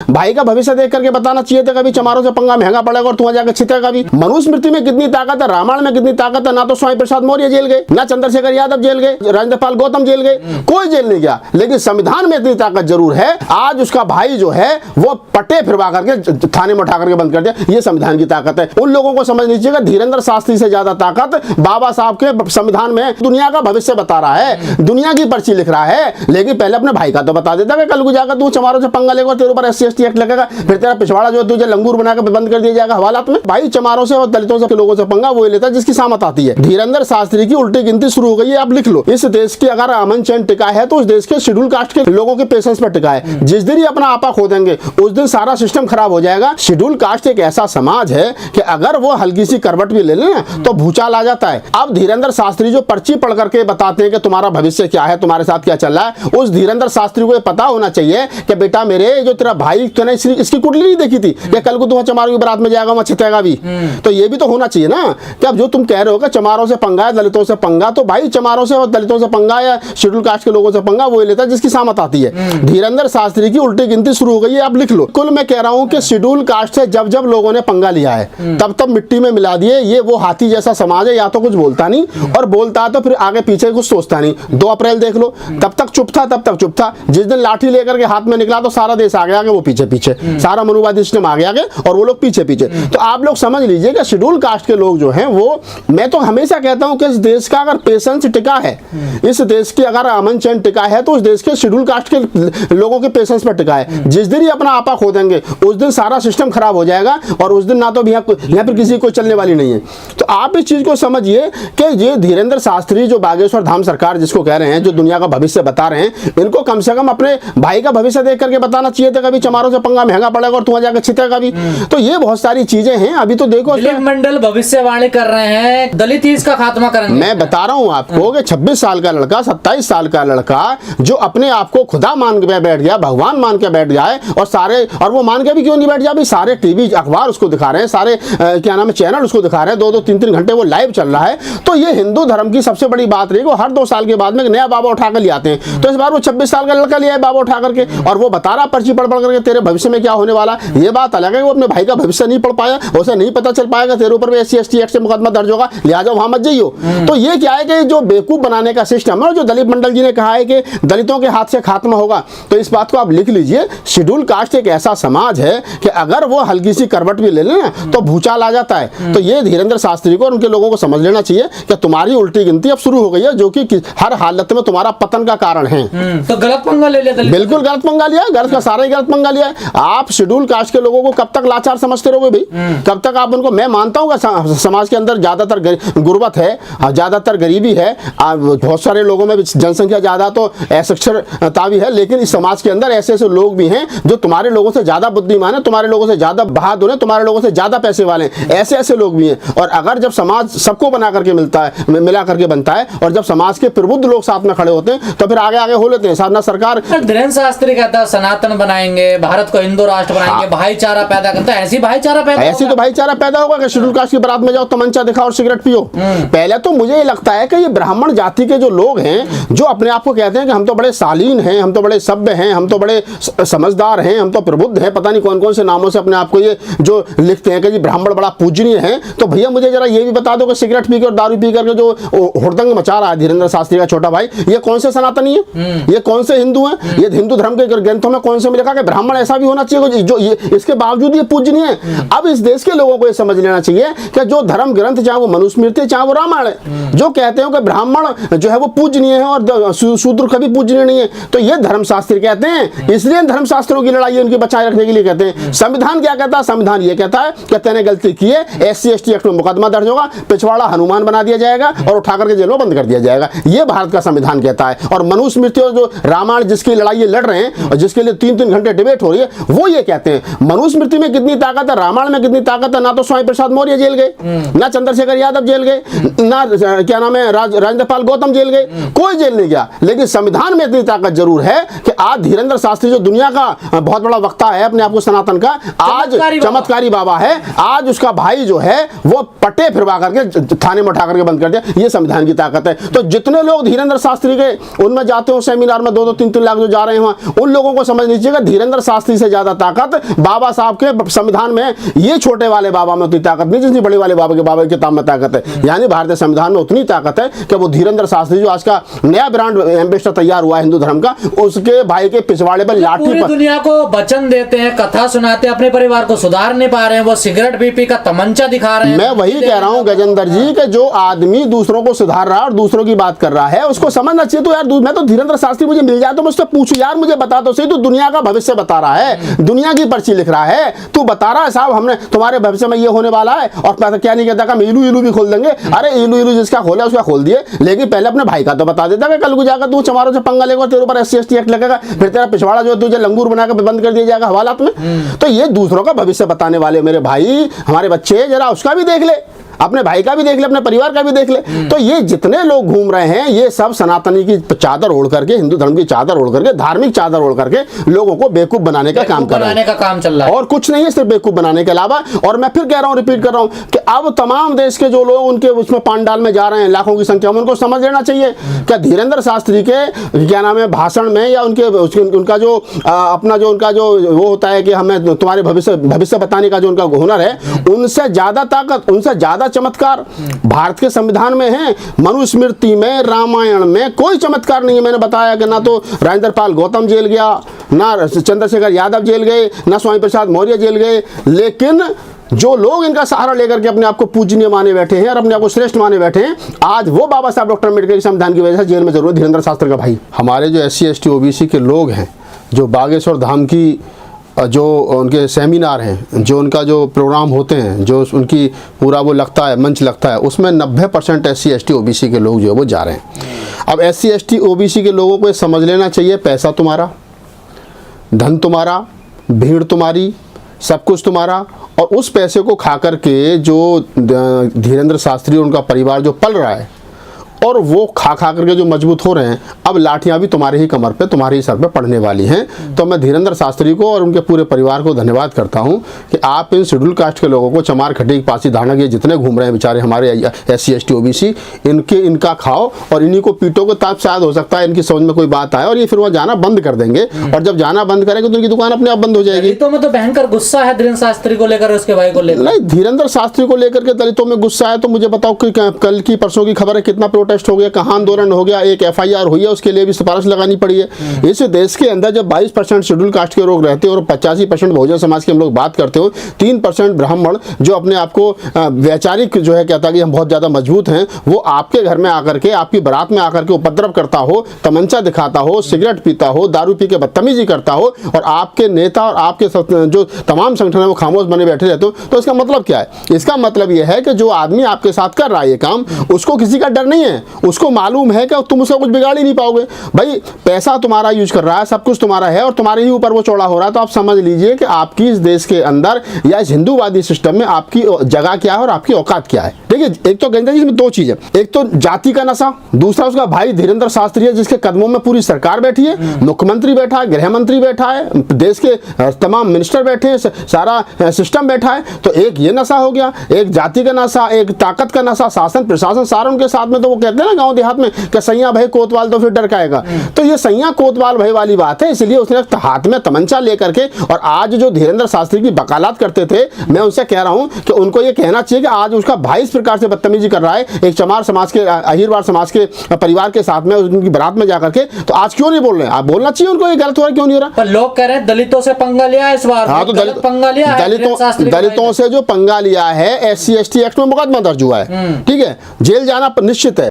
भाई का भविष्य देख करके बताना चाहिए था कभी चमारों से पंगा महंगा पड़ेगा और तुम्हें जाकर छितेगा भी। मनुस्मृति में कितनी ताकत है, रामायण में कितनी ताकत है। ना तो स्वामी प्रसाद मौर्य जेल गए, ना चंद्रशेखर यादव जेल गए, राजेंद्र पाल गौतम जेल गए, कोई जेल नहीं गया। लेकिन संविधान में इतनी ताकत जरूर है। आज उसका भाई जो है वो पट्टे फिरवा करके थाने में उठा करके बंद कर दिया। ये संविधान की ताकत है। उन लोगों को समझनी चाहिए धीरेन्द्र शास्त्री से ज्यादा ताकत बाबा साहब के संविधान में। दुनिया का भविष्य बता रहा है, दुनिया की पर्ची लिख रहा है, लेकिन पहले अपने भाई का तो बता देता कि कल को जाकर तू चमारों से पंगा लेगा, तेरे ऊपर SC ST एक्ट लगेगा, फिर तेरा पिछवाड़ा जो तुझे लंगूर बनाकर बंद कर दिया जाएगा हवालात में। भाई चमारों से और दलितों से लोगों से पंगा वो लेता है जिसकी सामत आती है। धीरेन्द्र शास्त्री की उल्टी गिनती शुरू हो गई है, आप लिख लो। इस देश की अगर अमन चैन टिका है तो उस देश के शेड्यूल कास्ट के लोगों के पेशेंस पर टिका है। जिस दिन ही अपना आपा खो देंगे उस दिन सारा सिस्टम खराब हो जाएगा। शेड्यूल कास्ट एक ऐसा समाज है कि अगर वो हल्की सी करवट भी ले ले ना तो भूचाल आ जाता है। अब धीरेन्द्र शास्त्री जो पर्ची पढ़ करके बताते हैं कि तुम्हारा भविष्य क्या है, तुम्हारे साथ क्या चल रहा है, उस धीरेन्द्र शास्त्री को पता होना चाहिए कि बेटा मेरे जो तेरा भाई तूने इसकी कुंडली नहीं देखी थी कि कल को तुम चमारों की बारात में जाएगा वहां छितेगा भी। तो ये भी तो होना चाहिए ना कि अब जो तुम कह रहे हो कि चमारों से पंगा है, दलितों से पंगा, तो भाई चमारों से और दलितों से पंगा या शेड्यूल कास्ट के लोगों से पंगा वो लेता है जिसकी सामत आती है। धीरेन्द्र शास्त्री की उल्टी गिनती शुरू हो गई है, आप लिख लो। कुल मैं कह रहा हूं कि शेड्यूल कास्ट से जब जब लोगों ने पंगा लिया है तब तब मिट्टी में मिला दिए। ये वो हाथी जैसा समाज है, या तो कुछ बोलता नहीं और बोलता है तो फिर आगे पीछे कुछ सोचता नहीं। 2 अप्रैल देख लो, तब तक चुप था, तब तक चुप था। जिस दिन लाठी लेकर के हाथ में निकला तो सारा देश आगे आगे, वो पीछे पीछे, सारा मनुवादी सिस्टम आगे आगे और वो लोग पीछे पीछे। तो आप लोग समझ लीजिए कि शेड्यूल कास्ट के लोग जो हैं वो, मैं तो हमेशा कहता हूं कि इस देश का अगर पेशेंस टिका है, इस देश की अगर अमन चैन टिका है तो उस देश के शेड्यूल कास्ट के लोगों के पेशेंस पर टिका है। जिस दिन ही अपना आपा खो देंगे उस दिन सारा सिस्टम खराब हो जाएगा और उस दिन ना तो यहाँ पर किसी को चलने वाली नहीं है। तो आप इस चीज को समझिए कि ये धीरेन्द्र शास्त्री जो बागेश्वर धाम सरकार जिसको कह रहे हैं, जो दुनिया का भविष्य बता रहे हैं, इनको कम से कम अपने भाई का भविष्य देख करके बताना चाहिए था कभी चमारों से पंगा महंगा पड़ेगा और तुम्हें जाकर छितेगा भी। तो ये बहुत सारी चीजें हैं। अभी तो देखो मंडल भविष्यवाणी कर रहे हैं, दलित ही इसका खात्मा करेंगे। मैं बता रहा हूं आपको कि 26 साल का लड़का, 27 साल का लड़का जो अपने आप को खुदा मान के बैठ गया, भगवान मान के बैठ जाए, और सारे, और वो मान के भी क्यों नहीं बैठ जाए, सारे टीवी अखबार उसको दिखा रहे हैं, सारे क्या नाम है चैनल उसको दिखा रहे हैं, 2-2 3-3 घंटे वो लाइव चल रहा है। तो ये हिंदू धर्म की सबसे बड़ी बात रही, वो हर 2 साल के बाद में एक नया बाबा उठा कर ले आते हैं। तो इस बार वो 26 साल का लड़का लिया है बाबा उठा करके, और वो बता रहा पर्ची पढ़ पढ़ करके तेरे भविष्य में क्या होने वाला। ये बात अलग है, वो अपने भाई का भविष्य नहीं पढ़ पाया, उसे नहीं पता चल पाएगा तेरे ऊपर भी SC ST एक्ट से मुकदमा दर्ज होगा, लिहाजा वहां मत जाइयो। तो ये क्या है कि जो बेवकूफ बनाने का सिस्टम है, जो दलित मंडल जी ने कहा है कि दलितों के हाथ से खात्मा होगा, तो इस बात को आप लिख लीजिए। शेड्यूल कास्ट एक ऐसा समाज है कि अगर वो हल्की सी करवट भी ले ले ना तो भूचाल आ जाता है। तो ये धीरेन्द्र शास्त्री को और उनके लोगों को समझ लेना चाहिए कि तुम्हारी उल्टी गिनती अब शुरू हो गई है, जो कि हर हालत में तुम्हारा पतन का कारण है। तो गलत पंगा ले लिया, बिल्कुल गलत पंगा लिया, गलत का सारा ही गलत पंगा लिया है। आप शेड्यूल कास्ट के लोगों को कब तक लाचार समझते रहोगे भाई, कब तक आप उनको। मैं मानता हूँ कि समाज के अंदर ज्यादातर गुर्बत है, ज्यादातर गरीबी है, बहुत सारे लोगों में जनसंख्या ज्यादा तो असाक्षरता भी है, लेकिन इस समाज के अंदर ऐसे ऐसे लोग भी हैं जो तुम्हारे लोगों से ज्यादा बुद्धिमान है, तुम्हारे लोगों से ज्यादा बहादुर है, तुम्हारे लोगों से ज्यादा पैसे वाले हैं, ऐसे ऐसे लोग भी हैं। और अगर जब समाज सबको बना करके मिला करके बनता है, और जब समाज के प्रबुद्ध लोग साथ में खड़े होते हैं तो फिर आगे आगे हो लेते हैं। साधना सरकार धीरेन्द्र शास्त्री कहता है सनातन बनाएंगे, भारत को हिंदू राष्ट्र बनाएंगे, भाईचारा पैदा करता है। ऐसी भाईचारा पैदा, ऐसी तो भाईचारा पैदा होगा कि शेड्यूल कास्ट की बारात में जाओ, तमंचा दिखाओ और सिगरेट पियो। पहले तो मुझे ये लगता है कि ये ब्राह्मण जाति के जो लोग हैं, जो अपने आप को कहते हैं कि हम तो बड़े शालीन हैं, हम तो बड़े सभ्य हैं, हम तो बड़े समझदार हैं, हम तो प्रबुद्ध हैं, पता नहीं कौन कौन से नामों से अपने आप को ये जो लिखते हैं कि जी ब्राह्मण बड़ा पूजनीय है। तो भैया मुझे जरा ये भी बता दो कि सिगरेट पी और दारू पी करके जो हुड़दंग मचा रहा है धीरेन्द्र शास्त्री का छोटा भाई, ये कौन से सनातनी है, ये कौन से हिंदू हैं? ये हिंदू धर्म के ग्रंथों में कौन से में लिखा कि ब्राह्मण ऐसा भी होना चाहिए जो ये इसके बावजूद ये पूजनीय है। अब इस देश के लोगों को ये समझ लेना चाहिए कि जो धर्म ग्रंथ, चाहे वो मनुस्मृति चाहे वो रामायण है, जो कहते हैं कि ब्राह्मण जो है वो पूजनीय है और शूद्र कभी पूजनीय नहीं है, तो ये धर्मशास्त्री कहते हैं। इसलिए धर्मशास्त्रों की लड़ाई उनकी बचाए रखने के लिए कहते हैं। संविधान क्या कहता है? संविधान ये कहता है कि तेने गलती की है, SC ST एक्ट में मुकदमा दर्ज होगा, पिछवाड़ा हनुमान बना दिया जाएगा और उठा करके जेल में बंद कर दिया जाएगा। ये भारत का संविधान कहता है। और मनुस्मृति और जो रामायण जिसकी लड़ाई लड़ रहे हैं और जिसके लिए 3-3 घंटे डिबेट हो रही है, वो ये कहते हैं मनुस्मृति में कितनी ताकत है, रामायण में कितनी ताकत है। ना तो स्वामी प्रसाद मौर्य जेल गए, ना चंद्रशेखर यादव जेल गए, ना क्या नाम है राजेंद्र पाल गौतम जेल गए, कोई जेल नहीं गया। लेकिन संविधान में इतनी ताकत जरूर है कि आज धीरेन्द्र शास्त्री जो दुनिया का बहुत बड़ा वक्ता है अपने आप को सनातन का, आज चमत्कारी बाबा है, आज उसका भाई जो है वो पट्टे फिरवा करके थाने में उठा करके बंद कर दिया। ये संविधान की ताकत है। तो जितने लोग धीरेन्द्र शास्त्री के उनमें जाते हो सेमिनार में 2-2 3-3 लाख जो जा रहे हैं, उन लोगों को समझ लीजिएगा धीरेन्द्र शास्त्री से ज्यादा ताकत बाबा साहब के संविधान में, ये छोटे वाले बाबा में उतनी ताकत नहीं जितनी बड़े वाले बाबा की किताब में ताकत है। यानी भारतीय संविधान में उतनी ताकत है कि वो धीरेन्द्र शास्त्री जो आज का नया ब्रांड एम्बेसडर तैयार हुआ है हिंदू धर्म का, उसके भाई के पिछवाड़े पर लाठी पूरी पर दुनिया को वचन देते हैं, कथा सुनाते हैं, अपने परिवार को सुधार नहीं पा रहे हैं, वो सिगरेट बीपी का तमंचा दिखा रहे हैं। मैं वही कह रहा हूँ गजेंद्र जी कि जो आदमी दूसरों को सुधार रहा है और दूसरों की बात कर रहा है उसको समझना चाहिए। तो यार मैं तो धीरेन्द्र शास्त्री मुझे मिल जाए तो मैं उससे पूछूं, यार मुझे बता तो सही, तू दुनिया का भविष्य बता रहा है, दुनिया की पर्ची लिख रहा है, तू बता रहा है साहब हमने तुम्हारे भविष्य में ये होने वाला है, और क्या नहीं कहता कि इलू इलू भी खोल देंगे। अरे इलू जिसका खोला उसका खोल दिए, लेकिन पहले अपने भाई का तो बता देता कि कल को जाकर तू चमारों से पंगा लेगा, तेरे ऊपर SC ST एक्ट लगेगा, फिर तेरा पिछवाड़ा जो तुझे लंगूर बनाकर बंद कर दिया जाएगा हवालात में। तो ये दूसरों का भविष्य बताने वाले मेरे भाई, हमारे बच्चे जरा उसका भी देख ले, अपने भाई का भी देख ले, अपने परिवार का भी देख ले। तो ये जितने लोग घूम रहे हैं ये सब सनातनी की चादर ओढ़ करके, हिंदू धर्म की चादर ओढ़ करके, धार्मिक चादर ओढ़ करके लोगों को बेवकूफ बनाने का काम कर रहे हैं, काम चल रहा है और कुछ नहीं है सिर्फ बेवकूफ बनाने के अलावा। और मैं फिर कह रहा हूं, रिपीट कर रहा हूं कि अब तमाम देश के जो लोग उनके उसमें पांडाल में जा रहे हैं लाखों की संख्या में, उनको समझ लेना चाहिए क्या धीरेन्द्र शास्त्री के क्या नाम है भाषण में या उनका जो अपना जो उनका जो वो होता है कि हमें तुम्हारे भविष्य बताने का जो उनका हुनर है, उनसे ज्यादा ताकत, उनसे ज्यादा चमत्कार भारत के संविधान में है। मनुस्मृति में, रामायण में कोई चमत्कार नहीं है। मैंने बताया कि ना तो राजेंद्र पाल गौतम जेल गया, ना चंद्रशेखर यादव जेल गए, ना स्वामी प्रसाद मौर्य जेल गए, लेकिन जो लोग इनका सहारा लेकर के अपने आप को पूजनीय माने बैठे हैं और अपने आप को श्रेष्ठ माने बैठे हैं, आज वो बाबा साहब डॉक्टर अम्बेडकर के संविधान की वजह से जेल में जरूर धीरेन्द्र शास्त्री का भाई। हमारे जो SC ST OBC के लोग हैं, जो बागेश्वर धाम की जो उनके सेमिनार हैं, जो उनका जो प्रोग्राम होते हैं, जो उनकी पूरा वो लगता है मंच लगता है, उसमें 90% SC ST OBC के लोग जो है वो जा रहे हैं। अब SC ST OBC के लोगों को ये समझ लेना चाहिए, पैसा तुम्हारा, धन तुम्हारा, भीड़ तुम्हारी, सब कुछ तुम्हारा, और उस पैसे को खा करके जो धीरेन्द्र शास्त्री और उनका परिवार जो पल रहा है और वो खा करके जो मजबूत हो रहे हैं, अब लाठियां भी तुम्हारे ही कमर पे, तुम्हारे ही सर पे पड़ने वाली हैं। तो मैं धीरेन्द्र शास्त्री को और उनके पूरे परिवार को धन्यवाद करता हूं कि आप इन शेड्यूल कास्ट के लोगों को, चमार खटीक पासी धानक, ये जितने घूम रहे हैं बेचारे हमारे SC ST OBC, इनका खाओ और इन्हीं को पीटो को, तब शायद हो सकता है इनकी समझ में कोई बात आए और ये फिर वहाँ जाना बंद कर देंगे, और जब जाना बंद करेंगे तो उनकी दुकान अपने आप बंद हो जाएगी। दलितों में तो भयंकर गुस्सा है धीरेन्द्र शास्त्री को लेकर, उसके भाई को लेकर। नहीं, धीरेन्द्र शास्त्री को लेकर के दलितों में गुस्सा है तो मुझे बताओ कि कल की परसों की खबर है कितना प्रोटेस्ट हो गया, कहाँ आंदोलन हो गया, एक FIR हुई है, उसके लिए भी सिफारिश लगानी पड़ी है। इस देश के अंदर जब 22% शेड्यूल कास्ट के लोग रहते हैं और 85% बहुजन समाज के हम लोग बात करते हो, 3% ब्राह्मण जो अपने आप को वैचारिक जो है कहता है कि हम बहुत ज्यादा मजबूत हैं, वो आपके घर में आकर के, आपकी बारात में आकर के उपद्रव करता हो, तमंचा दिखाता हो, सिगरेट पीता हो, दारू पी के बदतमीजी करता हो, और आपके नेता और आपके जो तमाम संगठन है वो खामोश बने बैठे रहते हो, तो इसका मतलब क्या है? इसका मतलब यह है कि जो आदमी आपके साथ कर रहा है ये काम, उसको किसी का डर नहीं है, उसको मालूम है कि तुम उसका कुछ बिगाड़ ही नहीं पाओगे। भाई पैसा तुम्हारा यूज कर रहा है, सब कुछ तुम्हारा है और तुम्हारे ही ऊपर वो चौड़ा हो रहा है, तो आप समझ लीजिए कि आपकी इस देश के अंदर या इस हिंदूवादी सिस्टम में आपकी जगह क्या है और आपकी औकात क्या है। देखिए, एक तो गंजा जी इसमें दो चीजें, एक तो जाति का नशा, दूसरा उसका भाई धीरेन्द्र शास्त्री है जिसके कदमों में पूरी सरकार बैठी है, मुख्यमंत्री बैठा है, गृह मंत्री बैठा है, देश के तमाम मिनिस्टर बैठे हैं, सारा सिस्टम बैठा है। तो एक ये नशा हो गया, एक जाति का नशा, एक ताकत का नशा, शासन प्रशासन सारा उनके साथ में। तो वो कहते हैं ना गाँव देहात में कि सैया भाई कोतवाल तो फिर डर खाएगा, तो ये सैया कोतवाल भाई वाली बात है। इसलिए उसने हाथ में तमंचा लेकर के, और आज जो धीरेन्द्र शास्त्री की वकालत करते थे, मैं उनसे कह रहा हूं कि उनको ये कहना चाहिए कि आज उसका भाई इस प्रकार से बदतमीजी कर रहा है एक चमार समाज के, अहिरवार समाज के परिवार के साथ में, उनकी बारात में जाकर के, तो आज क्यों नहीं बोल रहे हैं? आप बोलना चाहिए उनको, ये गलत हो रहा है, क्यों नहीं हो रहा? पर लोग कह रहे हैं दलितों से पंगा लिया इस बार। हाँ, तो पंगा लिया है, दलितों से जो पंगा लिया है, SC ST एक्ट में मुकदमा दर्ज हुआ है, ठीक है, जेल जाना निश्चित है।